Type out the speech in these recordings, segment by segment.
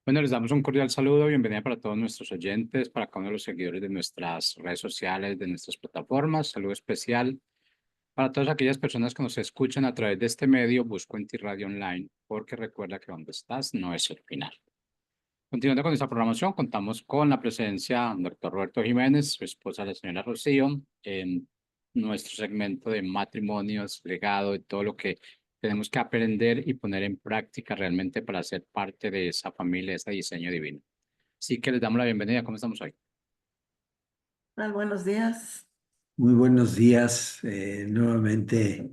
Bueno, les damos un cordial saludo, bienvenida para todos nuestros oyentes, para cada uno de los seguidores de nuestras redes sociales, de nuestras plataformas. Saludo especial para todas aquellas personas que nos escuchan a través de este medio, Busco en ti Radio Online, porque recuerda que donde estás no es el final. Continuando con nuestra programación, contamos con la presencia del doctor Roberto Jiménez, su esposa la señora Rocío, en nuestro segmento de matrimonios, legado y todo lo que tenemos que aprender y poner en práctica realmente para ser parte de esa familia, de ese diseño divino. Así que les damos la bienvenida. ¿Cómo estamos hoy? Buenos días. Muy buenos días, nuevamente.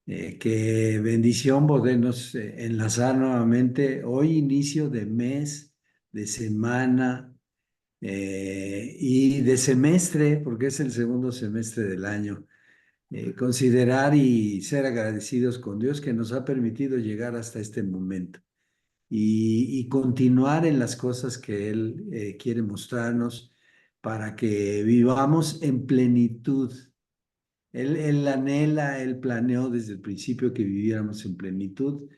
Qué bendición podernos enlazar nuevamente. Hoy inicio de mes, de semana y de semestre, porque es el segundo semestre del año. Considerar y ser agradecidos con Dios que nos ha permitido llegar hasta este momento y continuar en las cosas que Él quiere mostrarnos para que vivamos en plenitud. Él anhela, él planeó desde el principio que viviéramos en plenitud,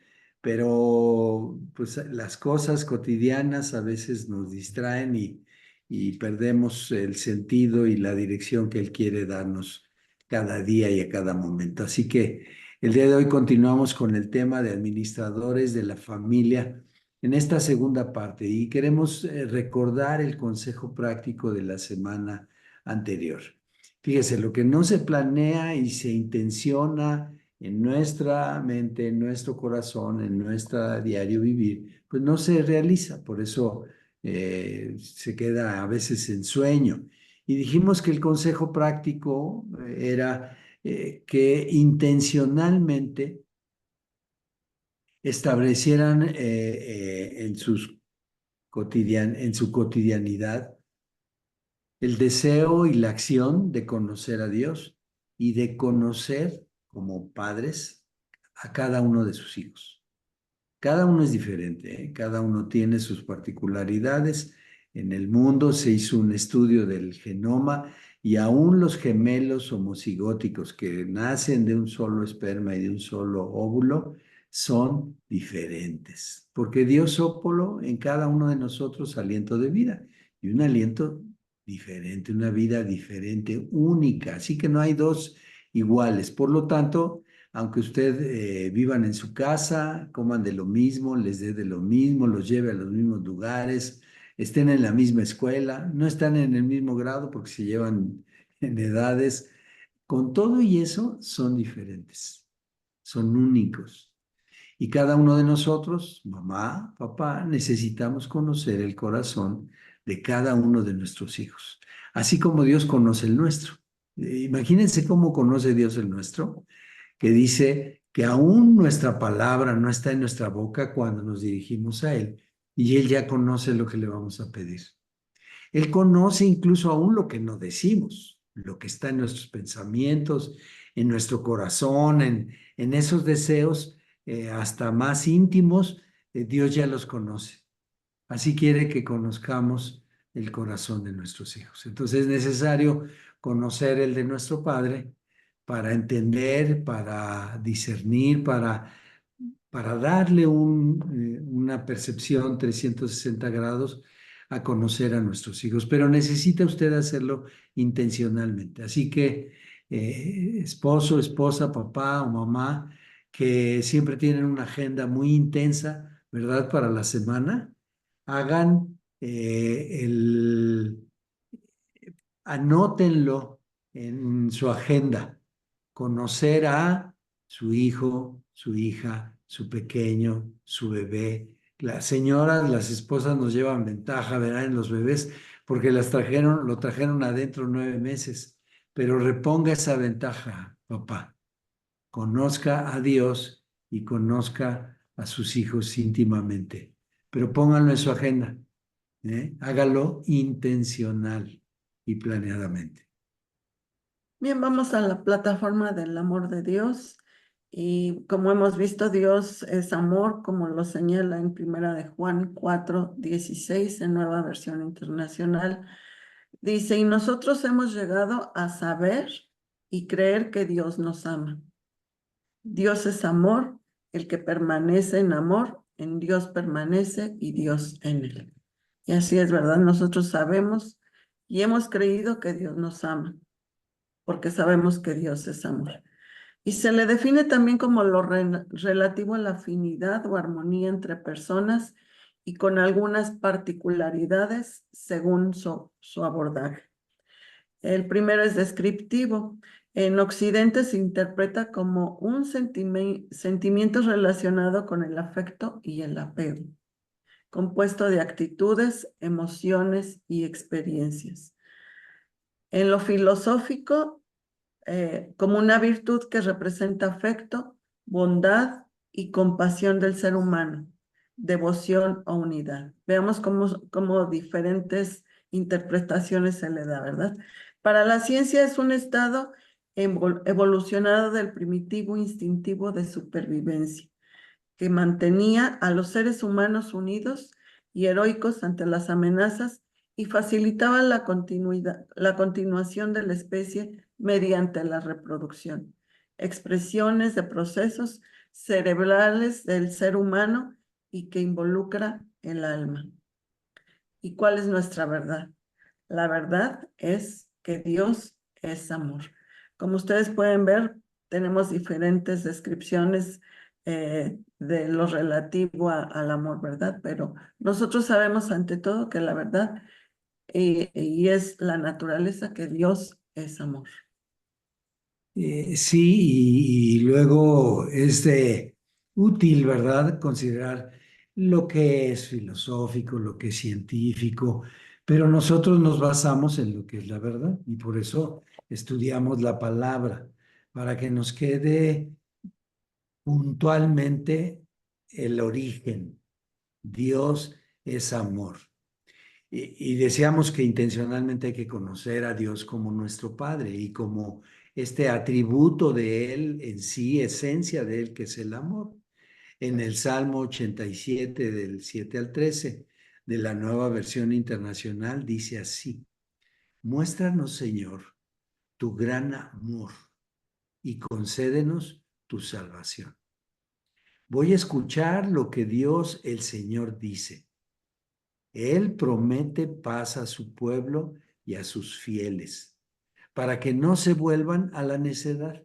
pero pues las cosas cotidianas a veces nos distraen y perdemos el sentido y la dirección que Él quiere darnos cada día y a cada momento. Así que el día de hoy continuamos con el tema de administradores de la familia en esta segunda parte y queremos recordar el consejo práctico de la semana anterior. Fíjese, lo que no se planea y se intenciona en nuestra mente, en nuestro corazón, en nuestro diario vivir, pues no se realiza. Por eso se queda a veces en sueño. Y dijimos que el consejo práctico era que intencionalmente establecieran en su cotidianidad el deseo y la acción de conocer a Dios y de conocer como padres a cada uno de sus hijos. Cada uno es diferente, ¿eh? Cada uno tiene sus particularidades. En el mundo se hizo un estudio del genoma y aún los gemelos homocigóticos que nacen de un solo esperma y de un solo óvulo son diferentes, porque Dios sopló en cada uno de nosotros aliento de vida y un aliento diferente, una vida diferente, única. Así que no hay dos iguales. Por lo tanto, aunque usted vivan en su casa, coman de lo mismo, les dé de lo mismo, los lleve a los mismos lugares, estén en la misma escuela, no están en el mismo grado porque se llevan en edades, con todo y eso son diferentes, son únicos. Y cada uno de nosotros, mamá, papá, necesitamos conocer el corazón de cada uno de nuestros hijos, así como Dios conoce el nuestro. Imagínense cómo conoce Dios el nuestro, que dice que aún nuestra palabra no está en nuestra boca cuando nos dirigimos a Él, y Él ya conoce lo que le vamos a pedir. Él conoce incluso aún lo que no decimos, lo que está en nuestros pensamientos, en nuestro corazón, en esos deseos hasta más íntimos, Dios ya los conoce. Así quiere que conozcamos el corazón de nuestros hijos. Entonces es necesario conocer el de nuestro Padre para entender, para discernir, para darle una percepción 360 grados a conocer a nuestros hijos. Pero necesita usted hacerlo intencionalmente. Así que esposo, esposa, papá o mamá, que siempre tienen una agenda muy intensa, ¿verdad? Para la semana, hagan anótenlo en su agenda, conocer a su hijo, su hija, su pequeño, su bebé. Las señoras, las esposas nos llevan ventaja, ¿verdad? En los bebés, porque lo trajeron adentro 9 meses, pero reponga esa ventaja, papá. Conozca a Dios y conozca a sus hijos íntimamente, pero pónganlo en su agenda. Hágalo intencional y planeadamente. Bien, vamos a la plataforma del amor de Dios. Y como hemos visto, Dios es amor, como lo señala en Primera de Juan 4:16, en Nueva Versión Internacional. Dice, y nosotros hemos llegado a saber y creer que Dios nos ama. Dios es amor, el que permanece en amor en Dios permanece y Dios en él. Y así es, ¿verdad? Nosotros sabemos y hemos creído que Dios nos ama, porque sabemos que Dios es amor. Y se le define también como lo relativo a la afinidad o armonía entre personas y con algunas particularidades según su abordaje. El primero es descriptivo. En Occidente se interpreta como un sentimiento relacionado con el afecto y el apego, compuesto de actitudes, emociones y experiencias. En lo filosófico, como una virtud que representa afecto, bondad y compasión del ser humano, devoción o unidad. Veamos cómo diferentes interpretaciones se le da, ¿verdad? Para la ciencia es un estado evolucionado del primitivo instintivo de supervivencia, que mantenía a los seres humanos unidos y heroicos ante las amenazas y facilitaba la continuación de la especie mediante la reproducción. Expresiones de procesos cerebrales del ser humano y que involucra el alma. ¿Y cuál es nuestra verdad? La verdad es que Dios es amor. Como ustedes pueden ver, tenemos diferentes descripciones de lo relativo al amor, ¿verdad? Pero nosotros sabemos ante todo que la verdad y es la naturaleza que Dios es amor. Sí, y luego es útil, ¿verdad? Considerar lo que es filosófico, lo que es científico, pero nosotros nos basamos en lo que es la verdad y por eso estudiamos la palabra, para que nos quede puntualmente el origen. Dios es amor. Y decíamos que intencionalmente hay que conocer a Dios como nuestro Padre y como este atributo de Él en sí, esencia de Él, que es el amor. En el Salmo 87, del 7 al 13, de la Nueva Versión Internacional, dice así: muéstranos, Señor, tu gran amor y concédenos tu salvación. Voy a escuchar lo que Dios el Señor dice. Él promete paz a su pueblo y a sus fieles, para que no se vuelvan a la necedad.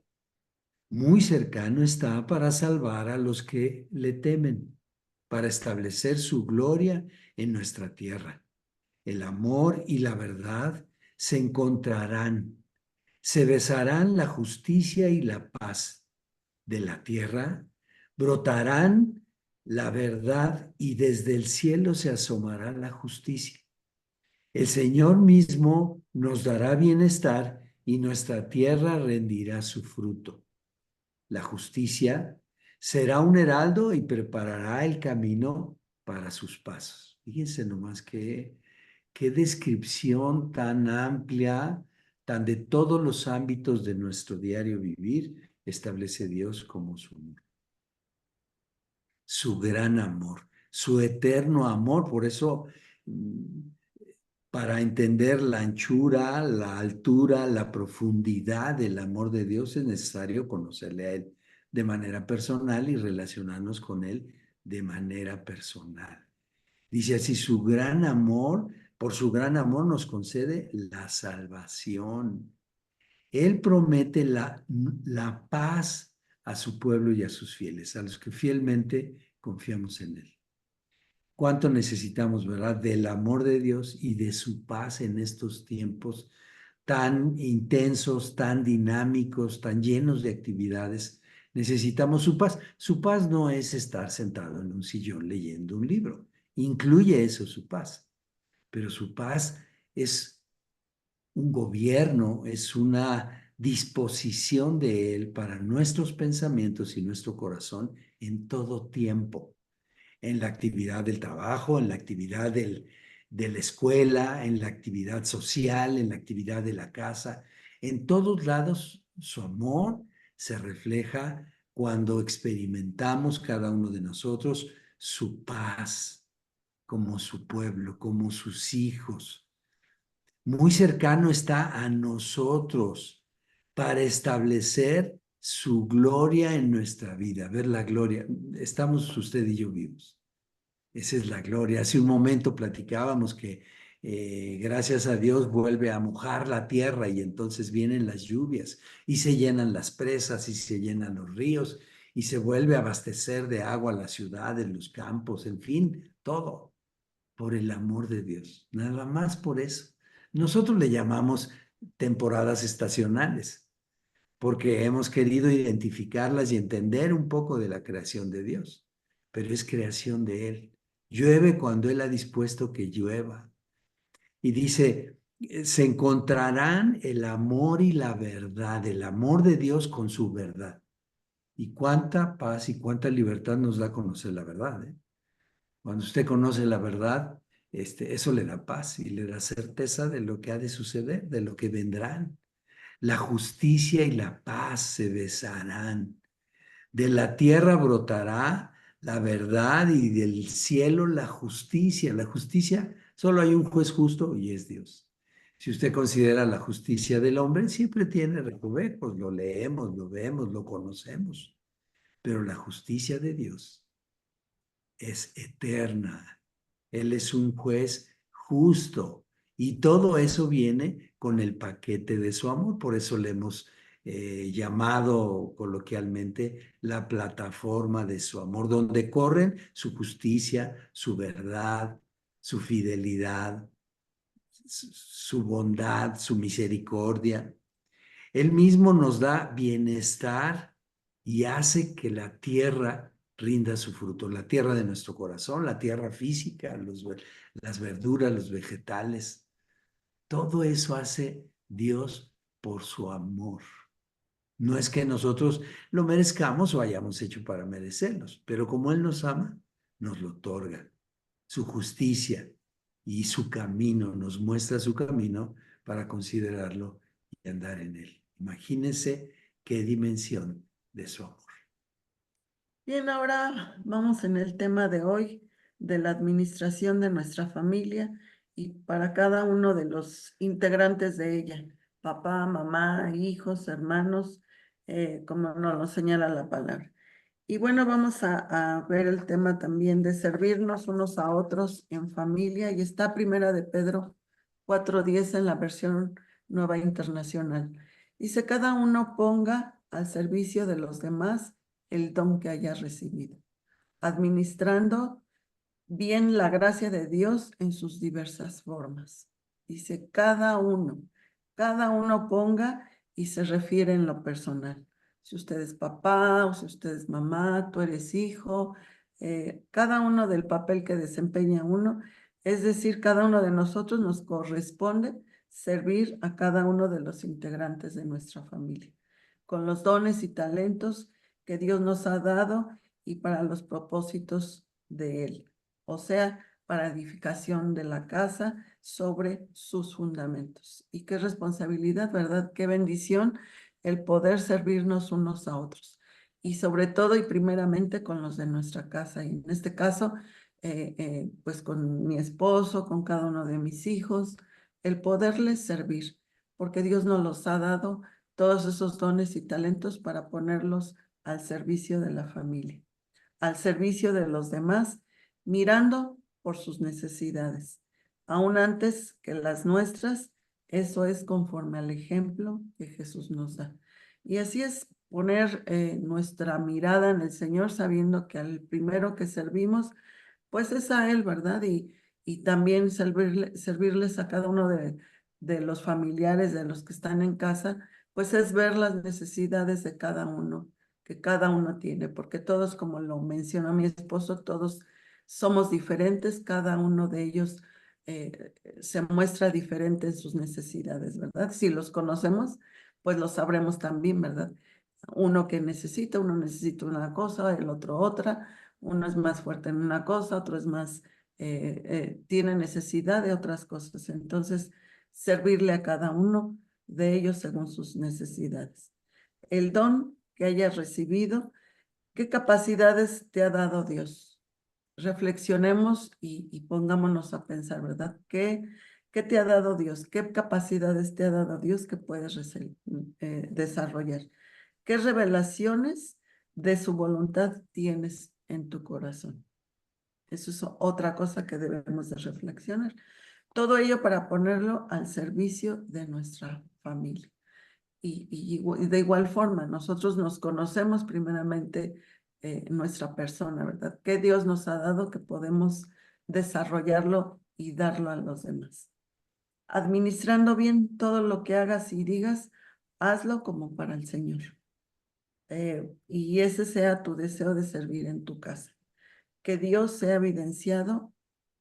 Muy cercano está para salvar a los que le temen, para establecer su gloria en nuestra tierra. El amor y la verdad se encontrarán, se besarán la justicia y la paz. De la tierra brotarán la verdad y desde el cielo se asomará la justicia. El Señor mismo nos dará bienestar y nuestra tierra rendirá su fruto. La justicia será un heraldo y preparará el camino para sus pasos. Fíjense nomás qué descripción tan amplia, tan de todos los ámbitos de nuestro diario vivir, establece Dios como su gran amor, su eterno amor. Por eso, para entender la anchura, la altura, la profundidad del amor de Dios, es necesario conocerle a Él de manera personal y relacionarnos con Él de manera personal. Dice así: su gran amor, por su gran amor nos concede la salvación. Él promete la paz a su pueblo y a sus fieles, a los que fielmente confiamos en Él. ¿Cuánto necesitamos, verdad, del amor de Dios y de su paz en estos tiempos tan intensos, tan dinámicos, tan llenos de actividades? Necesitamos su paz. Su paz no es estar sentado en un sillón leyendo un libro. Incluye eso, su paz. Pero su paz es un gobierno, es una disposición de Él para nuestros pensamientos y nuestro corazón en todo tiempo, en la actividad del trabajo, en la actividad de la escuela, en la actividad social, en la actividad de la casa. En todos lados su amor se refleja cuando experimentamos cada uno de nosotros su paz como su pueblo, como sus hijos. Muy cercano está a nosotros para establecer su gloria en nuestra vida. Ver la gloria. Estamos usted y yo vivos. Esa es la gloria. Hace un momento platicábamos que gracias a Dios vuelve a mojar la tierra y entonces vienen las lluvias y se llenan las presas y se llenan los ríos y se vuelve a abastecer de agua las ciudades, los campos, en fin, todo por el amor de Dios. Nada más por eso. Nosotros le llamamos temporadas estacionales porque hemos querido identificarlas y entender un poco de la creación de Dios, pero es creación de Él. Llueve cuando Él ha dispuesto que llueva. Y dice, se encontrarán el amor y la verdad, el amor de Dios con su verdad. Y cuánta paz y cuánta libertad nos da conocer la verdad, ¿eh? Cuando usted conoce la verdad, eso le da paz y le da certeza de lo que ha de suceder, de lo que vendrán. La justicia y la paz se besarán. De la tierra brotará la verdad y del cielo la justicia. La justicia, solo hay un juez justo y es Dios. Si usted considera la justicia del hombre, siempre tiene recovecos, lo leemos, lo vemos, lo conocemos. Pero la justicia de Dios es eterna. Él es un juez justo y todo eso viene con el paquete de su amor. Por eso le hemos llamado coloquialmente la plataforma de su amor, donde corren su justicia, su verdad, su fidelidad, su bondad, su misericordia. Él mismo nos da bienestar y hace que la tierra rinda su fruto, la tierra de nuestro corazón, la tierra física, las verduras, los vegetales. Todo eso hace Dios por su amor. No es que nosotros lo merezcamos o hayamos hecho para merecerlos, pero como Él nos ama, nos lo otorga. Su justicia y su camino, nos muestra su camino para considerarlo y andar en él. Imagínense qué dimensión de su amor. Bien, ahora vamos en el tema de hoy de la administración de nuestra familia y para cada uno de los integrantes de ella, papá, mamá, hijos, hermanos, como nos lo señala la palabra. Y bueno, vamos a ver el tema también de servirnos unos a otros en familia y está Primera de Pedro 4:10 en la versión Nueva Internacional. Dice, cada uno ponga al servicio de los demás el don que haya recibido, administrando bien la gracia de Dios en sus diversas formas. Dice, cada uno ponga y se refiere en lo personal. Si usted es papá o si usted es mamá, tú eres hijo, cada uno del papel que desempeña uno, es decir, cada uno de nosotros nos corresponde servir a cada uno de los integrantes de nuestra familia, con los dones y talentos que Dios nos ha dado y para los propósitos de Él, o sea, para edificación de la casa sobre sus fundamentos. Y qué responsabilidad, ¿verdad? Qué bendición el poder servirnos unos a otros. Y sobre todo y primeramente con los de nuestra casa. Y en este caso, pues con mi esposo, con cada uno de mis hijos, el poderles servir, porque Dios nos los ha dado todos esos dones y talentos para ponerlos al servicio de la familia, al servicio de los demás, mirando por sus necesidades, aún antes que las nuestras. Eso es conforme al ejemplo que Jesús nos da. Y así es poner nuestra mirada en el Señor, sabiendo que al primero que servimos, pues es a Él, ¿verdad? Y también servirles a cada uno de los familiares, de los que están en casa, pues es ver las necesidades de cada uno, que cada uno tiene, porque todos, como lo mencionó mi esposo, todos somos diferentes, cada uno de ellos se muestra diferente en sus necesidades, ¿verdad? Si los conocemos, pues lo sabremos también, ¿verdad? Uno uno necesita una cosa, el otro otra, uno es más fuerte en una cosa, otro es más, tiene necesidad de otras cosas. Entonces, servirle a cada uno de ellos según sus necesidades. El don que hayas recibido, ¿qué capacidades te ha dado Dios? Reflexionemos y pongámonos a pensar, ¿verdad? ¿Qué te ha dado Dios? ¿Qué capacidades te ha dado Dios que puedes desarrollar? ¿Qué revelaciones de su voluntad tienes en tu corazón? Eso es otra cosa que debemos de reflexionar. Todo ello para ponerlo al servicio de nuestra familia. Y de igual forma, nosotros nos conocemos primeramente nuestra persona, ¿verdad? ¿Qué Dios nos ha dado que podemos desarrollarlo y darlo a los demás? Administrando bien todo lo que hagas y digas, hazlo como para el Señor. Y ese sea tu deseo de servir en tu casa. Que Dios sea evidenciado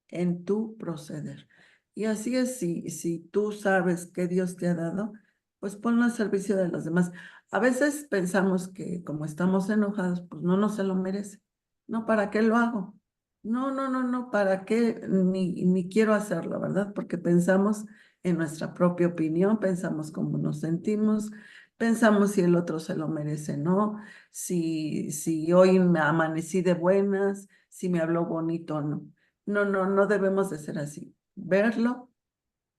en tu proceder. Y así es, si tú sabes que Dios te ha dado, pues ponlo al servicio de los demás. A veces pensamos que como estamos enojados, pues no nos se lo merece. No, ¿para qué lo hago? No, no, no, no, ¿para qué? Ni quiero hacerlo, ¿verdad? Porque pensamos en nuestra propia opinión, pensamos cómo nos sentimos, pensamos si el otro se lo merece, ¿no? Si hoy me amanecí de buenas, si me habló bonito o no. No, no, no debemos de ser así. Verlo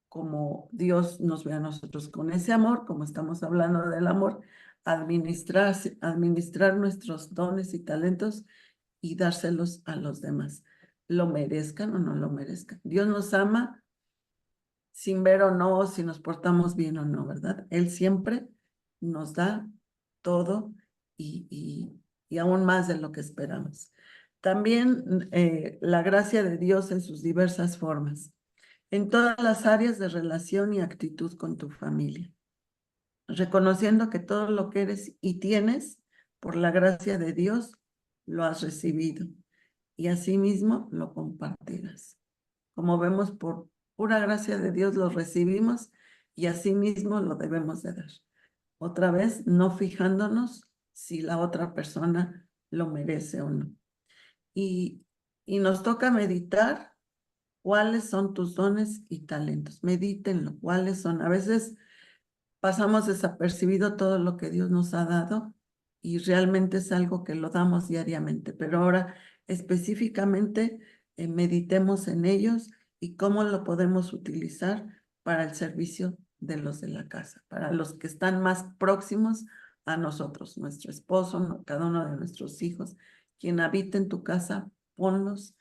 como Dios nos ve a nosotros con ese amor, como estamos hablando del amor, administrar nuestros dones y talentos y dárselos a los demás, lo merezcan o no lo merezcan. Dios nos ama sin ver o no, si nos portamos bien o no, ¿verdad? Él siempre nos da todo y aún más de lo que esperamos. También la gracia de Dios en sus diversas formas, en todas las áreas de relación y actitud con tu familia, reconociendo que todo lo que eres y tienes, por la gracia de Dios, lo has recibido y asimismo lo compartirás. Como vemos, por pura gracia de Dios lo recibimos y asimismo lo debemos de dar. Otra vez, no fijándonos si la otra persona lo merece o no. Y, y nos toca meditar cuáles son tus dones y talentos. Medítenlo, cuáles son. A veces pasamos desapercibido todo lo que Dios nos ha dado y realmente es algo que lo damos diariamente, pero ahora específicamente meditemos en ellos y cómo lo podemos utilizar para el servicio de los de la casa, para los que están más próximos a nosotros, nuestro esposo, cada uno de nuestros hijos, quien habita en tu casa, ponlos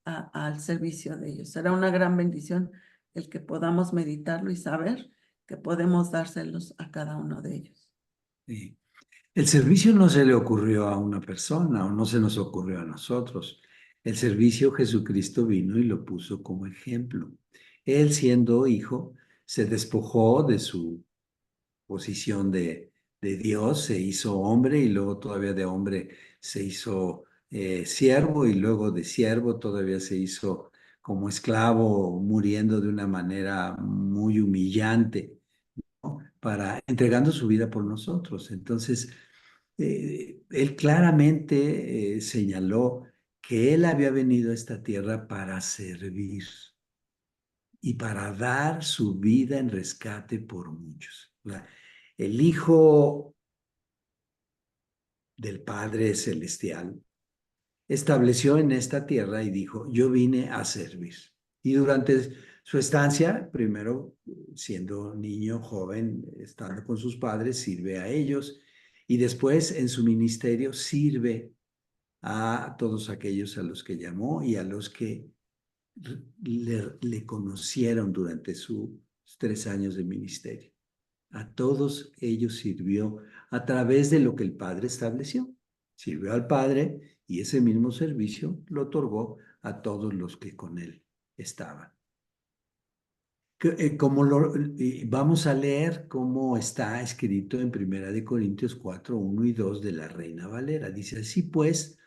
al servicio de ellos. Será una gran bendición el que podamos meditarlo y saber que podemos dárselos a cada uno de ellos. Sí. El servicio no se le ocurrió a una persona o no se nos ocurrió a nosotros. El servicio Jesucristo vino y lo puso como ejemplo. Él, siendo hijo, se despojó de su posición de Dios, se hizo hombre y luego todavía de hombre se hizo siervo y luego de siervo todavía se hizo como esclavo, muriendo de una manera muy humillante, ¿no? Para entregando su vida por nosotros. Entonces, él claramente señaló que él había venido a esta tierra para servir y para dar su vida en rescate por muchos. El Hijo del Padre Celestial estableció en esta tierra y dijo, yo vine a servir. Y durante su estancia, primero siendo niño, joven, estando con sus padres, sirve a ellos y después en su ministerio sirve a todos aquellos a los que llamó y a los que le conocieron durante sus 3 años de ministerio. A todos ellos sirvió a través de lo que el Padre estableció. Sirvió al Padre y ese mismo servicio lo otorgó a todos los que con él estaban. Vamos a leer cómo está escrito en 1 Corintios 4, 1 y 2 de la Reina Valera. Dice así pues,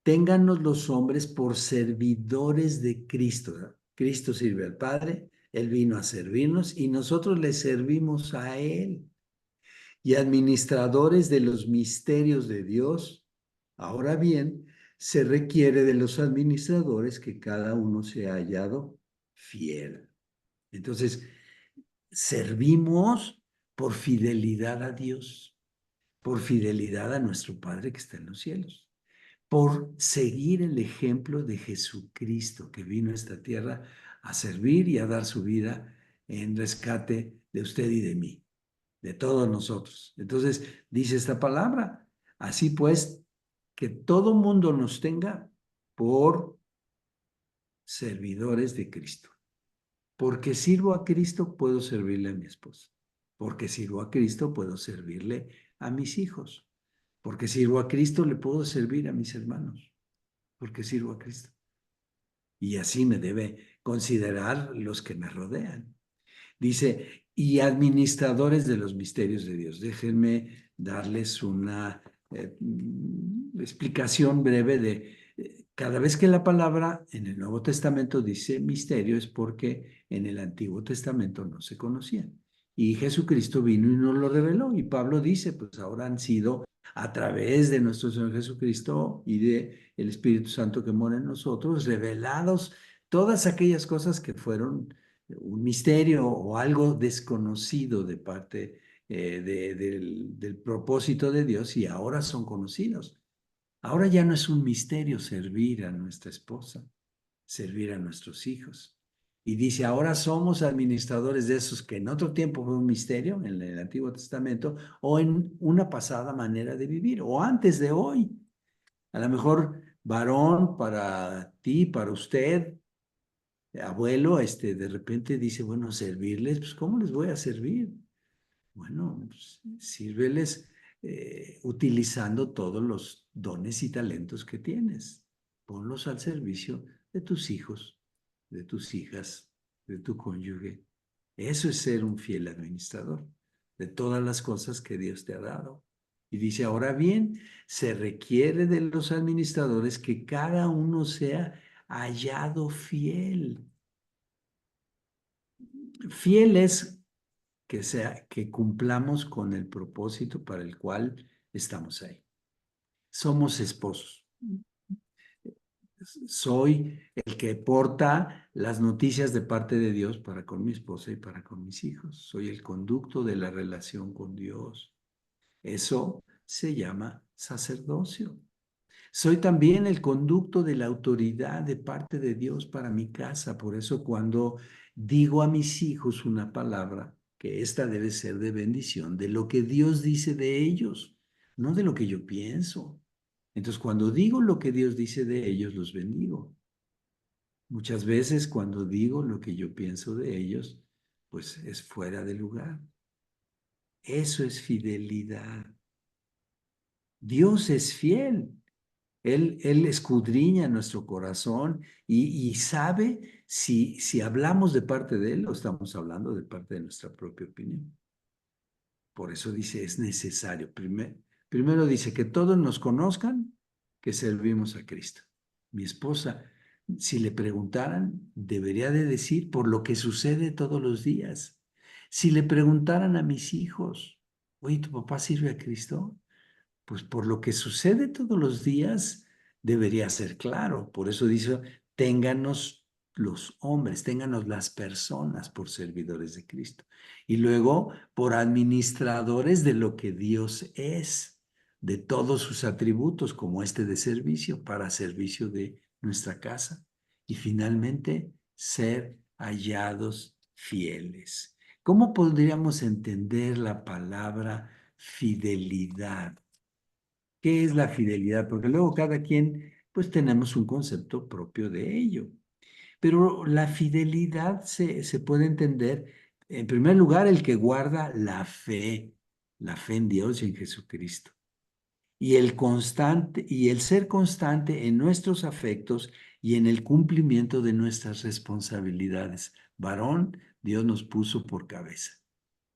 téngannos los hombres por servidores de Cristo. Cristo sirve al Padre, Él vino a servirnos y nosotros le servimos a Él. Y administradores de los misterios de Dios. Ahora bien, se requiere de los administradores que cada uno sea hallado fiel. Entonces, servimos por fidelidad a Dios, por fidelidad a nuestro Padre que está en los cielos, por seguir el ejemplo de Jesucristo que vino a esta tierra a servir y a dar su vida en rescate de usted y de mí, de todos nosotros. Entonces, dice esta palabra, así pues, que todo mundo nos tenga por servidores de Cristo. Porque sirvo a Cristo, puedo servirle a mi esposa. Porque sirvo a Cristo, puedo servirle a mis hijos. Porque sirvo a Cristo, le puedo servir a mis hermanos. Porque sirvo a Cristo. Y así me debe considerar los que me rodean. Dice, y administradores de los misterios de Dios. Déjenme darles una explicación breve de cada vez que la palabra en el Nuevo Testamento dice misterio es porque en el Antiguo Testamento no se conocían. Y Jesucristo vino y nos lo reveló. Y Pablo dice, pues ahora han sido a través de nuestro Señor Jesucristo y de el Espíritu Santo que mora en nosotros, revelados todas aquellas cosas que fueron un misterio o algo desconocido de parte del propósito de Dios y ahora son conocidos. Ahora ya no es un misterio servir a nuestra esposa, servir a nuestros hijos. Y dice, ahora somos administradores de esos que en otro tiempo fue un misterio, en el Antiguo Testamento, o en una pasada manera de vivir, o antes de hoy. A lo mejor, varón, para ti, para usted, abuelo, de repente dice, bueno, servirles, pues ¿cómo les voy a servir? Bueno, pues, sírveles utilizando todos los dones y talentos que tienes. Ponlos al servicio de tus hijos, de tus hijas, de tu cónyuge. Eso es ser un fiel administrador de todas las cosas que Dios te ha dado. Y dice, ahora bien, se requiere de los administradores que cada uno sea hallado fiel. Fiel es que cumplamos con el propósito para el cual estamos ahí. Somos esposos. Soy el que porta las noticias de parte de Dios para con mi esposa y para con mis hijos. Soy el conducto de la relación con Dios. Eso se llama sacerdocio. Soy también el conducto de la autoridad de parte de Dios para mi casa. Por eso cuando digo a mis hijos una palabra, que esta debe ser de bendición, de lo que Dios dice de ellos, no de lo que yo pienso. Entonces, cuando digo lo que Dios dice de ellos, los bendigo. Muchas veces cuando digo lo que yo pienso de ellos, pues es fuera de lugar. Eso es fidelidad. Dios es fiel. Él escudriña nuestro corazón y sabe si hablamos de parte de Él o estamos hablando de parte de nuestra propia opinión. Por eso dice, es necesario. Primero dice que todos nos conozcan que servimos a Cristo. Mi esposa, si le preguntaran, debería de decir por lo que sucede todos los días. Si le preguntaran a mis hijos, oye, ¿tu papá sirve a Cristo? Pues por lo que sucede todos los días debería ser claro. Por eso dice, ténganos los hombres, ténganos las personas por servidores de Cristo. Y luego por administradores de lo que Dios es, de todos sus atributos, como este de servicio, para servicio de nuestra casa. Y finalmente, ser hallados fieles. ¿Cómo podríamos entender la palabra fidelidad? ¿Qué es la fidelidad? Porque luego cada quien, pues tenemos un concepto propio de ello. Pero la fidelidad se puede entender, en primer lugar, el que guarda la fe en Dios y en Jesucristo. Y el ser constante en nuestros afectos y en el cumplimiento de nuestras responsabilidades. Varón, Dios nos puso por cabeza.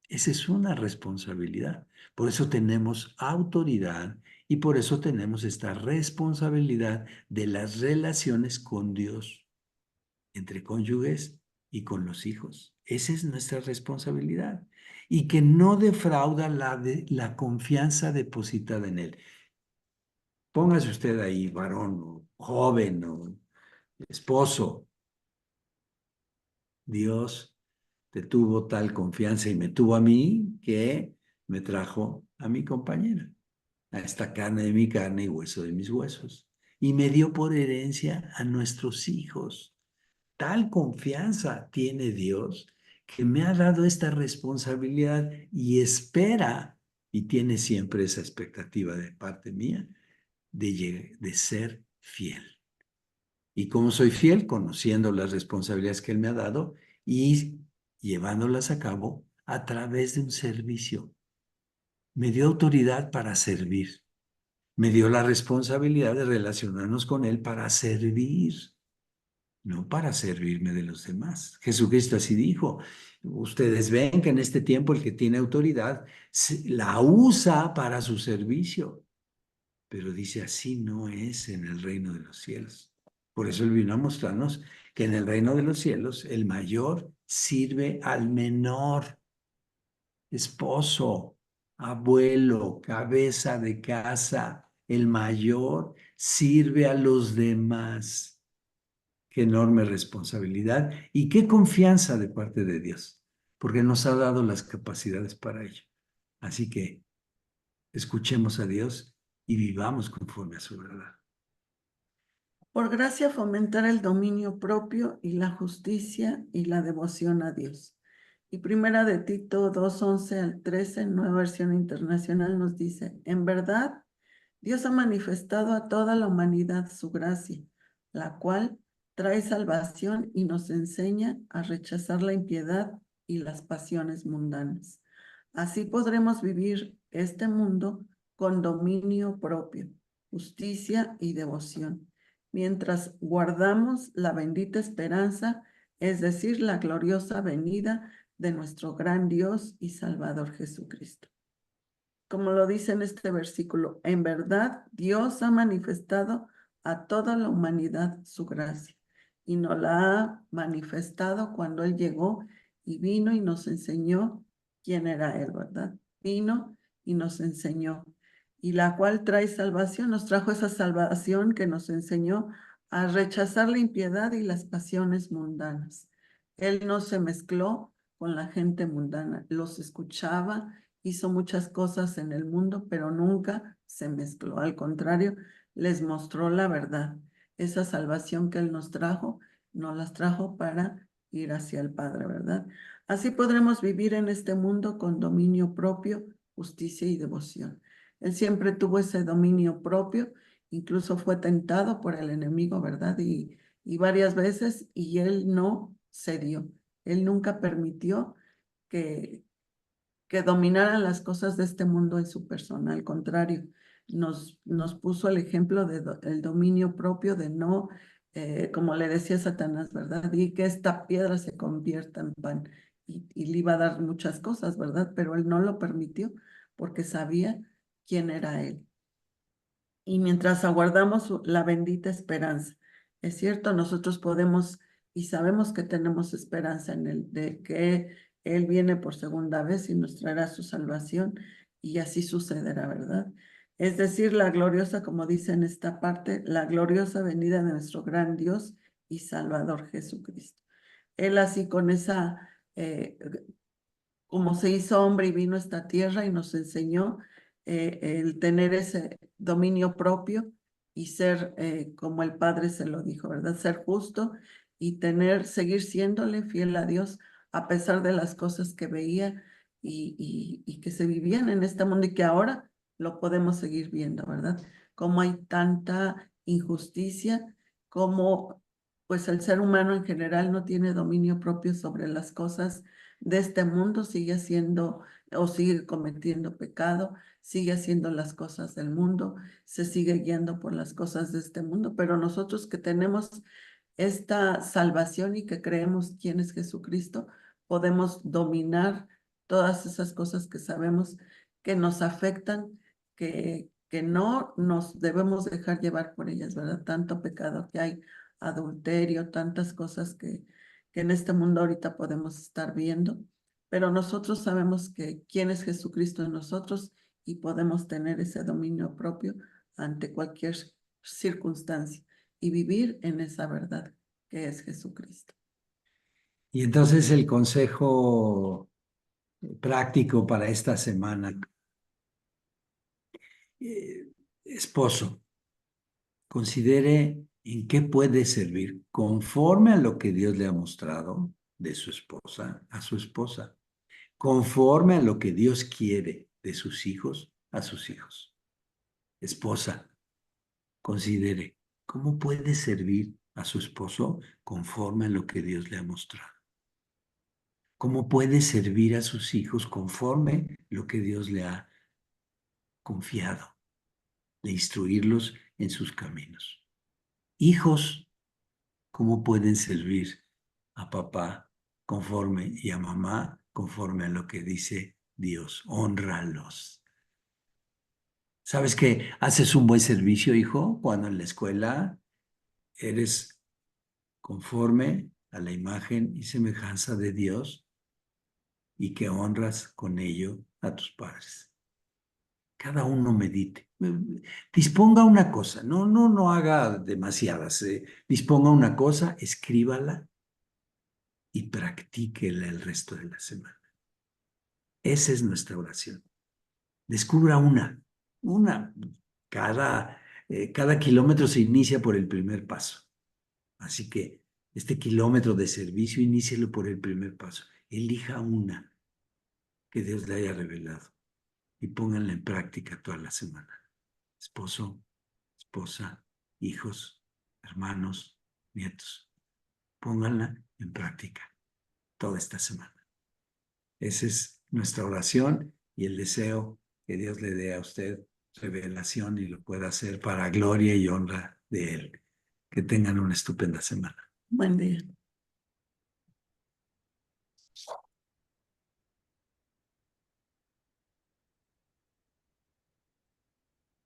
Esa es una responsabilidad. Por eso tenemos autoridad y por eso tenemos esta responsabilidad de las relaciones con Dios, entre cónyuges y con los hijos. Esa es nuestra responsabilidad y que no defrauda la confianza depositada en Él. Póngase usted ahí, varón o joven o esposo. Dios te tuvo tal confianza y me tuvo a mí que me trajo a mi compañera, a esta carne de mi carne y hueso de mis huesos. Y me dio por herencia a nuestros hijos. Tal confianza tiene Dios que me ha dado esta responsabilidad y espera, y tiene siempre esa expectativa de parte mía, de ser fiel. ¿Y cómo soy fiel? Conociendo las responsabilidades que Él me ha dado y llevándolas a cabo a través de un servicio. Me dio autoridad para servir. Me dio la responsabilidad de relacionarnos con Él para servir, no para servirme de los demás. Jesucristo así dijo. Ustedes ven que en este tiempo el que tiene autoridad la usa para su servicio, pero dice así no es en el reino de los cielos. Por eso Él vino a mostrarnos que en el reino de los cielos el mayor sirve al menor. Esposo, abuelo, cabeza de casa, el mayor sirve a los demás. Qué enorme responsabilidad y qué confianza de parte de Dios, porque nos ha dado las capacidades para ello. Así que escuchemos a Dios y vivamos conforme a su verdad. Por gracia fomentar el dominio propio y la justicia y la devoción a Dios. Y primera de Tito 2:11 al 13, nueva versión internacional, nos dice, en verdad, Dios ha manifestado a toda la humanidad su gracia, la cual trae salvación y nos enseña a rechazar la impiedad y las pasiones mundanas. Así podremos vivir este mundo con dominio propio, justicia y devoción, mientras guardamos la bendita esperanza, es decir, la gloriosa venida de nuestro gran Dios y Salvador Jesucristo. Como lo dice en este versículo, en verdad Dios ha manifestado a toda la humanidad su gracia y nos la ha manifestado cuando Él llegó y vino y nos enseñó quién era Él, ¿verdad? Vino y nos enseñó, y la cual trae salvación, nos trajo esa salvación que nos enseñó a rechazar la impiedad y las pasiones mundanas. Él no se mezcló con la gente mundana, los escuchaba, hizo muchas cosas en el mundo, pero nunca se mezcló. Al contrario, les mostró la verdad. Esa salvación que Él nos las trajo para ir hacia el Padre, ¿verdad? Así podremos vivir en este mundo con dominio propio, justicia y devoción. Él siempre tuvo ese dominio propio, incluso fue tentado por el enemigo, ¿verdad? Y varias veces, y Él no cedió. Él nunca permitió que dominaran las cosas de este mundo en su persona. Al contrario, nos puso el ejemplo del dominio propio de no, como le decía Satanás, ¿verdad? Y que esta piedra se convierta en pan. Y le iba a dar muchas cosas, ¿verdad? Pero él no lo permitió porque sabía quién era él. Y mientras aguardamos la bendita esperanza, es cierto, nosotros podemos y sabemos que tenemos esperanza en él, de que Él viene por segunda vez y nos traerá su salvación, y así sucederá, ¿verdad? Es decir, la gloriosa, como dice en esta parte, la gloriosa venida de nuestro gran Dios y Salvador Jesucristo. Él así con esa, como se hizo hombre y vino a esta tierra y nos enseñó el tener ese dominio propio y ser como el Padre se lo dijo, ¿verdad? Ser justo y seguir siéndole fiel a Dios a pesar de las cosas que veía y que se vivían en este mundo y que ahora lo podemos seguir viendo, ¿verdad? Como hay tanta injusticia, como pues el ser humano en general no tiene dominio propio sobre las cosas de este mundo, sigue haciendo o sigue cometiendo pecado, sigue haciendo las cosas del mundo, se sigue guiando por las cosas de este mundo, pero nosotros que tenemos esta salvación y que creemos quién es Jesucristo, podemos dominar todas esas cosas que sabemos que nos afectan, que no nos debemos dejar llevar por ellas, ¿verdad? Tanto pecado que hay, adulterio, tantas cosas que en este mundo ahorita podemos estar viendo, pero nosotros sabemos que quién es Jesucristo en nosotros y podemos tener ese dominio propio ante cualquier circunstancia y vivir en esa verdad que es Jesucristo. Y entonces el consejo práctico para esta semana. Esposo, considere en qué puede servir conforme a lo que Dios le ha mostrado de su esposa a su esposa, conforme a lo que Dios quiere de sus hijos a sus hijos. Esposa, considere cómo puede servir a su esposo conforme a lo que Dios le ha mostrado. ¿Cómo puede servir a sus hijos conforme lo que Dios le ha confiado? De instruirlos en sus caminos. Hijos, ¿cómo pueden servir a papá conforme y a mamá conforme a lo que dice Dios? Hónralos. ¿Sabes que haces un buen servicio, hijo, cuando en la escuela eres conforme a la imagen y semejanza de Dios y que honras con ello a tus padres? Cada uno medite. Disponga una cosa, no haga demasiadas. Disponga una cosa, escríbala y practíquela el resto de la semana. Esa es nuestra oración. Descubra una. Cada kilómetro se inicia por el primer paso. Así que este kilómetro de servicio, inícielo por el primer paso. Elija una que Dios le haya revelado y pónganla en práctica toda la semana. Esposo, esposa, hijos, hermanos, nietos. Pónganla en práctica toda esta semana. Esa es nuestra oración y el deseo que Dios le dé a usted revelación y lo pueda hacer para gloria y honra de Él. Que tengan una estupenda semana. Buen día.